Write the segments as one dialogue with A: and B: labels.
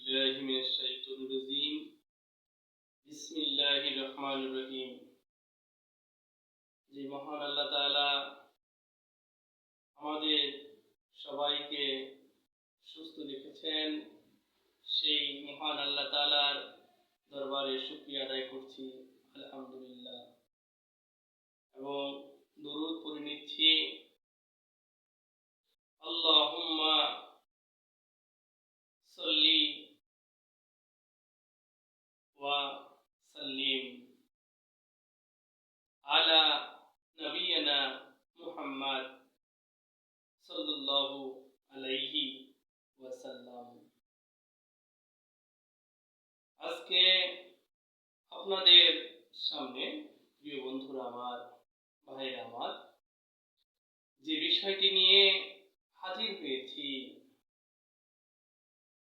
A: بالله من الشيطان الرجيم بسم الله الرحمن الرحيم যে মহান আল্লাহ তাআলা আমাদের সবাইকে সুস্থ রেখেছেন সেই মহান আল্লাহ তাআলার দরবারে শুকরিয়া আদায় করছি আলহামদুলিল্লাহ এবং দরুদ পড়ে নিচ্ছি আল্লাহুম্মা সাল্লি ওয়া সাল্লিম আলা নবিয়িনা মুহাম্মদ সাল্লাল্লাহু আলাইহি ওয়াসাল্লাম। আজকে আপনাদের সামনে প্রিয় বন্ধুরা আমার, ভাইরা আমার, যে বিষয়টি নিয়ে হাজির হয়েছি,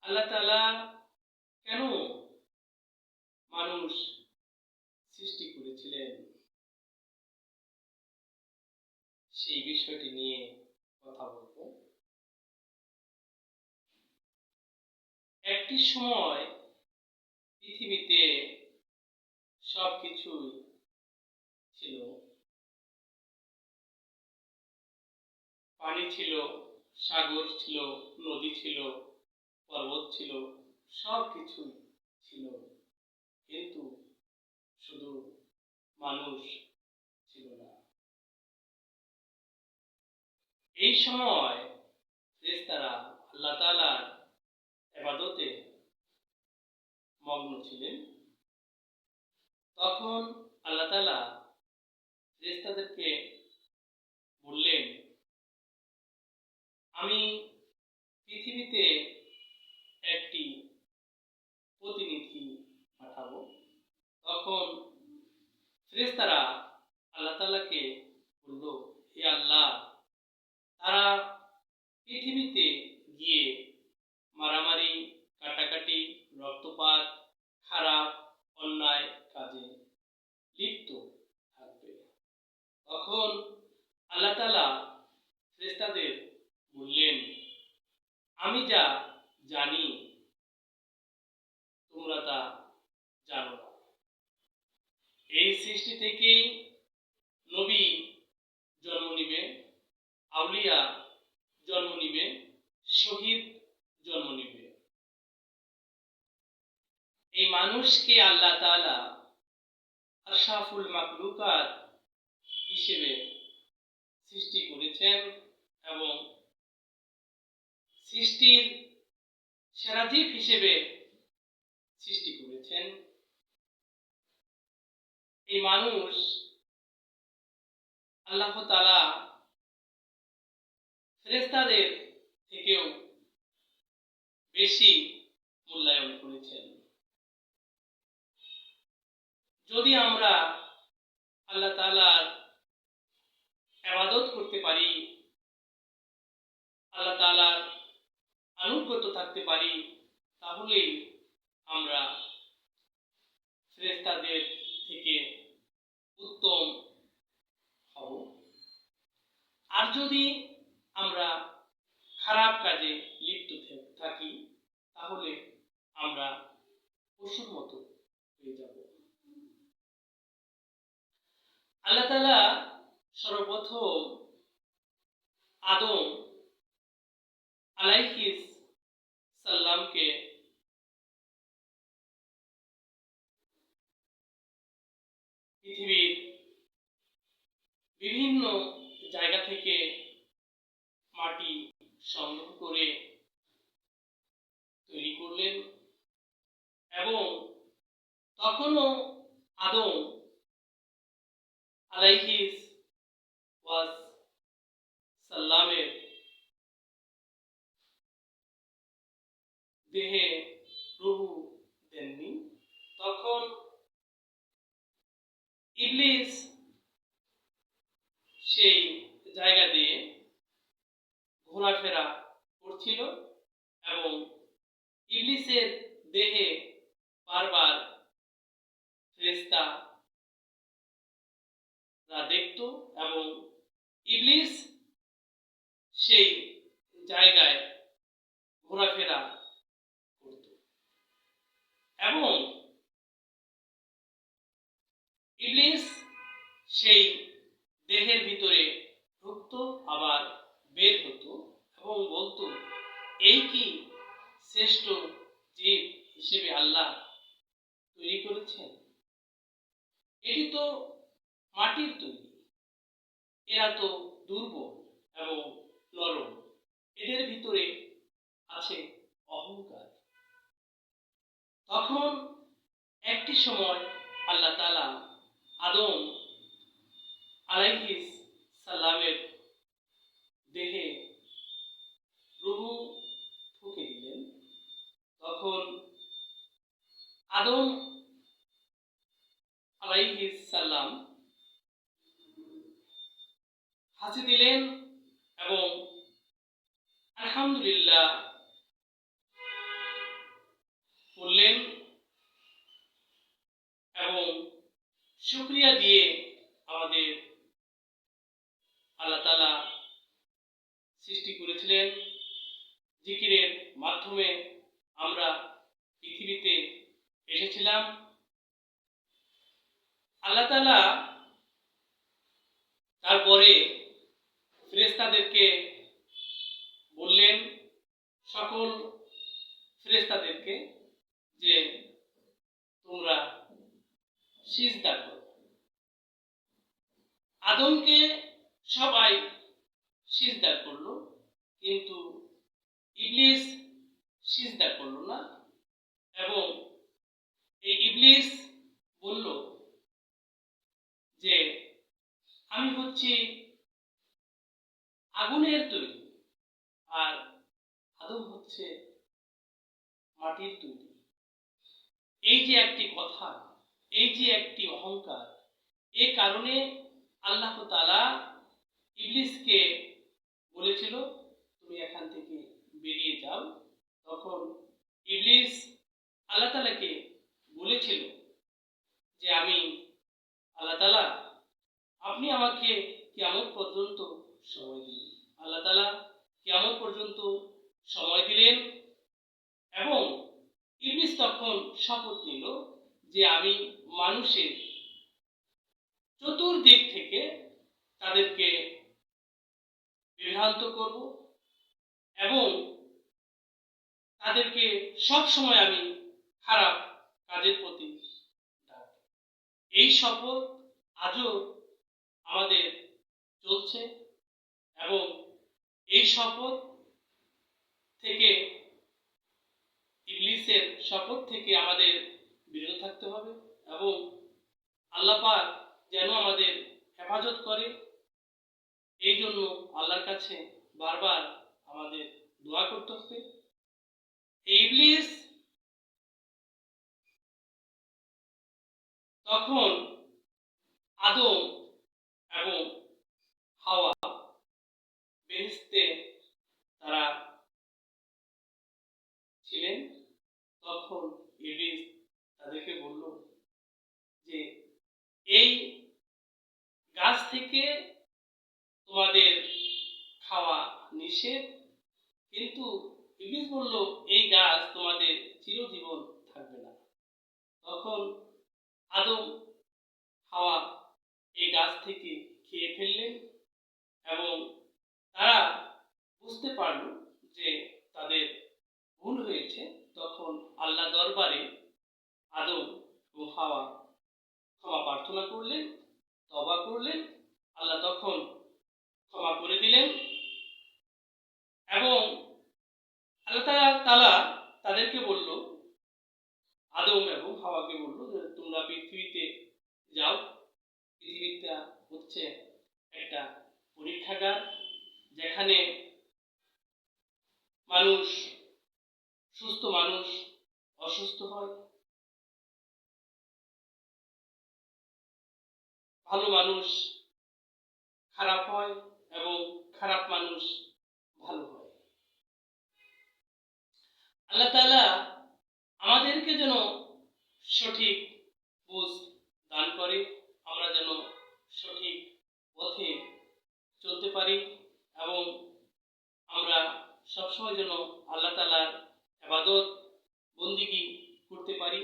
A: আল্লাহ তাআলা কেন মানুষ সৃষ্টি করেছিলেন সেই বিষয়টি নিয়ে কথা বলব। একটি সময় পৃথিবীতে সবকিছুই ছিল, পানি ছিল, সাগর ছিল, নদী ছিল, পর্বত ছিল, সবকিছুই ছিল, কিন্তু শুধু মানুষ ছিল না। এই সময় ফেরেশতারা আল্লাহ তাআলার ইবাদতে মগ্ন ছিলেন। তখন আল্লাহ তাআলা ফেরেশতাদেরকে বললেন, আমি পৃথিবীতে একটি প্রতিনিধি পাঠাবো। তখন ফেরেশতারা আল্লাহ তাআলাকে বলল, হে আল্লাহ, তারা পৃথিবীতে গিয়ে মারামারি, কাটাকাটি, রক্তপাত, খারাপ অন্যায় কাজে লিপ্ত থাকবে। তখন আল্লাহ তাআলা ফেরেশতাদের বললেন, আমি যা জানি তোমরা তা জানো না। এই সৃষ্টি থেকেই নবী জন্ম নিবে, আউলিয়া জন্ম নিবে, শহীদ জন্ম নিবে। এই মানুষকে আল্লাহ তাআলা আশরাফুল মাখলুকাত হিসেবে সৃষ্টি করেছেন এবং সৃষ্টির সেরা জীব হিসেবে সৃষ্টি করেছেন। এই মানুষ আল্লাহ তাআলা ফেরেশতাদের থেকেও বেশি মূল্যায়ন করেছেন। যদি আমরা আল্লাহ তাআলার ইবাদত করতে পারি, আল্লাহ তাআলার আনুগত্য থাকতে পারি, তাহলেই আমরা ফেরেশতাদের থেকে উত্তম হব। আর যদি আমরা খারাপ কাজে লিপ্ত থাকি, তাহলে আমরা পশুর মতো হয়ে যাব। আল্লাহ তাআলা সর্বপ্রথম আদম আলাইহিস সালামকে পৃথিবীর বিভিন্ন জায়গা থেকে মাটি সংগ্রহ করে তৈরি করলেন এবং তখনও আদম আলাইহিস সালামের দেহে রূহ দেননি। তখন ইবলিস সেই জায়গা দিয়ে ঘোরাফেরা করছিল এবং ইবলিসের দেহে বারবার ফেরেশতারা দেখত এবং ইবলিস সেই জায়গায় ঘোরাফেরা করত। শ্রেষ্ঠ জীব হিসেবে আল্লাহ তৈরি করেছেন, এটি তো মাটির তৈরি। এরা তো দুর্বল এবং নরম, এদের ভিতরে আছে অহংকার। তখন একটি সময় আল্লাহ তাআলা আদম আলাইহিস সালামের দেহে রূহ ফুঁকে দিলেন। তখন আদম আলাইহিস সালাম হাসি দিলেন এবং আলহামদুলিল্লাহ বললেন এবং শুকরিয়া দিয়ে আমাদের আল্লাহ তাআলা সৃষ্টি করেছিলেন। জিকিরের মাধ্যমে আমরা পৃথিবীতে এসেছিলাম। আল্লাহ তাআলা তারপরে ফেরেশতাদেরকে বললেন, সকল ফেরেশতাদেরকে, যে তোমরা সিজদা করো। আদমকে সবাই সিজদা করলো, কিন্তু ইবলিস সিজদা করলো না। এবং এই ইবলিস বলল যে আমি হচ্ছি আগুনের তৈরি, আর আদম হচ্ছে মাটির তৈরি। এই যে একটি কথা, এই যে একটি অহংকার, এ কারণে আল্লাহ তাআলা ইবলিসকে বলেছিল তুমি এখান থেকে বেরিয়ে যাও। তখন ইবলিস আল্লাহ তাআলাকে বলেছিল যে আমি আল্লাহ তাআলা, আপনি আমাকে কিয়ামত পর্যন্ত সময় দিন। আল্লাহ তাআলা কিয়ামত পর্যন্ত সময় দিলেন এবং ইবলিস তখন শপথ নিল যে আমি মানুষের চতুর্দিক থেকে তাদেরকে বিভ্রান্ত করব এবং তাদেরকে সব সময় আমি খারাপ কাজের প্রতি ডাকব। এই শপথ আজও আমাদের চলছে এবং এই শপথ থেকে, ইবলিসের শপথ থেকে আমাদের বিরত থাকতে হবে এবং আল্লাহ পাক যেন আমাদের হেফাজত করে, এই জন্য আল্লাহর কাছে বারবার আমাদের দোয়া করতে হবে। ইবলিস তখন আদম এবং হাওয়া বেহেশতে তারা ছিলেন। তখন ইবলিস তাদেরকে বলল যে এই গাছ থেকে তোমাদের খাওয়া নিষেধ, কিন্তু ইবলিস বলল এই গাছ তোমাদের চিরজীবন থাকবে না। তখন আদম হাওয়া এই গাছ থেকে খেয়ে ফেললেন এবং তারা বুঝতে পারল যে তাদের ভুল হয়েছে। তখন আল্লাহ দরবারে আদম ও হাওয়া ক্ষমা প্রার্থনা করলেন, তওবা করলেন। আল্লাহ তখন ক্ষমা করে দিলেন এবং আল্লাহ তাআলা তাদেরকে বলল, আদম এবং হাওয়াকে বলল যে তোমরা পৃথিবীতে যাও। পৃথিবীটা হচ্ছে একটা পরীক্ষাগার, যেখানে মানুষ, সুস্থ মানুষ অসুস্থ হয়, ভালো মানুষ খারাপ হয় এবং খারাপ মানুষ ভালো হয়। আল্লাহ তাআলা আমাদেরকে যেন সঠিক বুঝ দান করে, আমরা যেন সঠিক পথে চলতে পারি এবং আমরা সবসময় যেন আল্লাহ তাআলার ইবাদত বন্দিগি করতে পারি।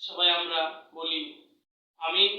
A: সবাই আমরা বলি আমিন।